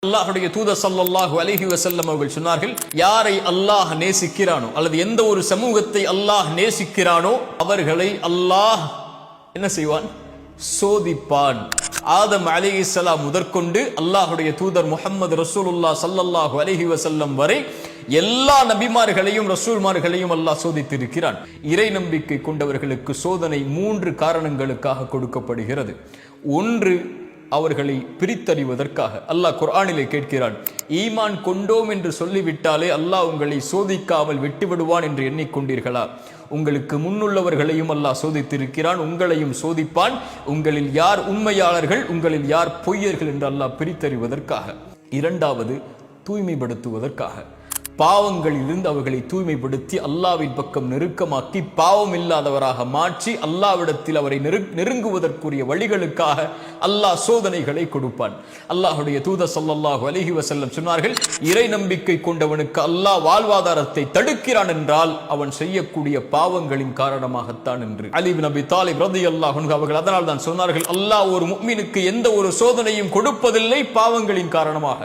அல்லாஹ்வுடைய தூதர் ஸல்லல்லாஹு அலைஹி வஸல்லம் அவர்கள் சொன்னார்கள், யாரை அல்லாஹ் நேசிக்கிறானோ அல்லது எந்த ஒரு சமூகத்தை அல்லாஹ் நேசிக்கிறானோ அவர்களை அல்லாஹ் என்ன செய்வான்? சோதிப்பான். ஆதம் அலைஹிஸ்ஸலாம் முதற்கொண்டு அல்லாஹ்வுடைய தூதர் முஹம்மது ரசூலுல்லாஹ் ஸல்லல்லாஹு அலைஹி வஸல்லம் வரை எல்லா நபிமார்களையும் ரசூல்மார்களையும் அல்லாஹ் சோதித்திருக்கிறான். இறை நம்பிக்கை கொண்டவர்களுக்கு சோதனை 3 காரணங்களுக்காக கொடுக்கப்படுகிறது. ஒன்று, அவர்களை பிரித்தறிவதற்காக. அல்லாஹ் குர்ஆனிலே கேட்கிறான், ஈமான் கொண்டோம் என்று சொல்லிவிட்டாலே அல்லாஹ் உங்களை சோதிக்காமல் விட்டுவிடுவான் என்று எண்ணிக்கொண்டீர்களா? உங்களுக்கு முன்னுள்ளவர்களையும் அல்லாஹ் சோதித்திருக்கிறான், உங்களையும் சோதிப்பான். உங்களில் யார் உண்மையாளர்கள், உங்களில் யார் பொய்யர்கள் என்று அல்லாஹ் பிரித்தறிவதற்காக. இரண்டாவது, தூய்மைப்படுத்துவதற்காக. பாவங்களிலிருந்து அவர்களை தூய்மைப்படுத்தி அல்லாஹ்வின் பக்கம் நெருக்கமாக்கி பாவம் இல்லாதவராக மாற்றி அல்லாஹ்விடத்தில் அவரை நெருங்குவதற்குரிய வழிகளுக்காக அல்லாஹ் சோதனைகளை கொடுப்பான். அல்லாஹ்வுடைய தூதர் ஸல்லல்லாஹு அலைஹி வஸல்லம் சொன்னார்கள், இறை நம்பிக்கை கொண்டவனுக்கு அல்லாஹ் வாழ்வாதாரத்தை தடுக்கிறான் என்றால் அவன் செய்யக்கூடிய பாவங்களின் காரணமாகத்தான் என்று. அலி இப்னு அபி தாலிப் ரலியல்லாஹு அன்ஹு அவர்கள் அதனால் தான் சொன்னார்கள், அல்லாஹ் ஒரு முஃமினுக்கு எந்த ஒரு சோதனையும் கொடுப்பதில்லை பாவங்களின் காரணமாக.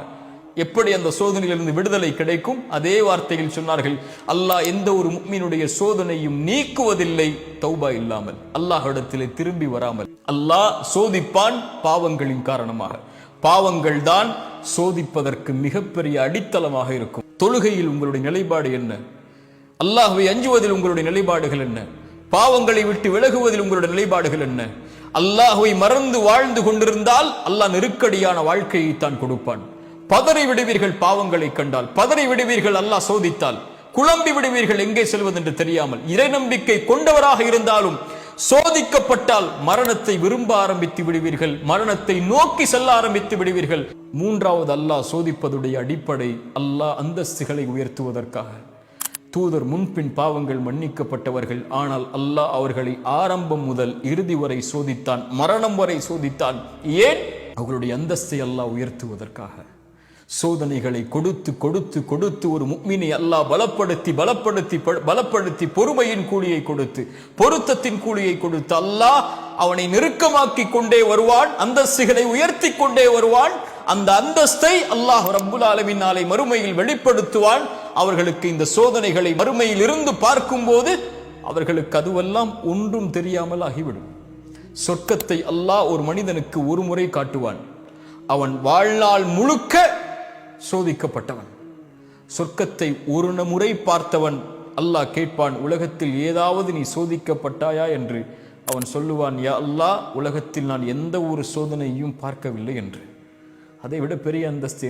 எப்படி அந்த சோதனையிலிருந்து விடுதலை கிடைக்கும்? அதே வார்த்தையில் சொன்னார்கள், அல்லாஹ் எந்த ஒரு முஃமினுடைய சோதனையும் நீக்குவதில்லை தௌபா இல்லாமல், அல்லாஹ்விடத்திலே திரும்பி வராமல். அல்லாஹ் சோதிப்பான் பாவங்களின் காரணமாக. பாவங்கள் தான் சோதிப்பதற்கு மிகப்பெரிய அடித்தளமாக இருக்கும். தொழுகையில் உங்களுடைய நிலைப்பாடு என்ன? அல்லாஹ்வை அஞ்சுவதில் உங்களுடைய நிலைப்பாடுகள் என்ன? பாவங்களை விட்டு விலகுவதில் உங்களுடைய நிலைப்பாடுகள் என்ன? அல்லாஹ்வை மறந்து வாழ்ந்து கொண்டிருந்தால் அல்லாஹ் நெருக்கடியான வாழ்க்கையை தான் கொடுப்பான். பதறி விடுவீர்கள் பாவங்களை கண்டால், பதறி விடுவீர்கள் அல்லாஹ் சோதித்தால், குழம்பி விடுவீர்கள் எங்கே செல்வது என்று தெரியாமல். இறை நம்பிக்கை கொண்டவராக இருந்தாலும் சோதிக்கப்பட்டால் மரணத்தை விரும்ப ஆரம்பித்து விடுவீர்கள், மரணத்தை நோக்கி செல்ல ஆரம்பித்து விடுவீர்கள். மூன்றாவது, அல்லாஹ் சோதிப்பதுடைய அடிப்படை அல்லாஹ் அந்தஸ்துகளை உயர்த்துவதற்காக. தூதர் முன்பின் பாவங்கள் மன்னிக்கப்பட்டவர்கள், ஆனால் அல்லாஹ் அவர்களை ஆரம்பம் முதல் இறுதி வரை சோதித்தான், மரணம் வரை சோதித்தான். ஏன்? அவர்களுடைய அந்தஸ்தை அல்லாஹ் உயர்த்துவதற்காக. சோதனைகளை கொடுத்து கொடுத்து கொடுத்து ஒரு முஃமினை அல்லாஹ் பலப்படுத்தி பலப்படுத்தி பலப்படுத்தி பொறுமையின் கூலியை கொடுத்து பொருத்தத்தின் கூலியை கொடுத்து அல்லாஹ் அவனை நெருக்கமாக்கி கொண்டே வருவான், அந்தஸ்துகளை உயர்த்தி கொண்டே வருவான். அந்த அந்தஸ்தை அல்லாஹ் ரப்புல் ஆலமீன் நாளை மறுமையில் வெளிப்படுத்துவான். அவர்களுக்கு இந்த சோதனைகளை மறுமையில் இருந்து பார்க்கும்போது அவர்களுக்கு அதுவெல்லாம் ஒன்றும் தெரியாமல் ஆகிவிடும். சொர்க்கத்தை அல்லாஹ் ஒரு மனிதனுக்கு ஒரு முறை காட்டுவான், அவன் வாழ்நாள் முழுக்க சோதிக்கப்பட்டவன். சொர்க்கத்தை ஒரு முறை பார்த்தவன் அல்லாஹ் கேட்பான், உலகத்தில் ஏதாவது நீ சோதிக்கப்பட்டாயா என்று. அவன் சொல்லுவான், யா அல்லாஹ், உலகத்தில் நான் எந்த ஒரு சோதனையும் பார்க்கவில்லை என்று. அதை விட பெரிய அந்தஸ்து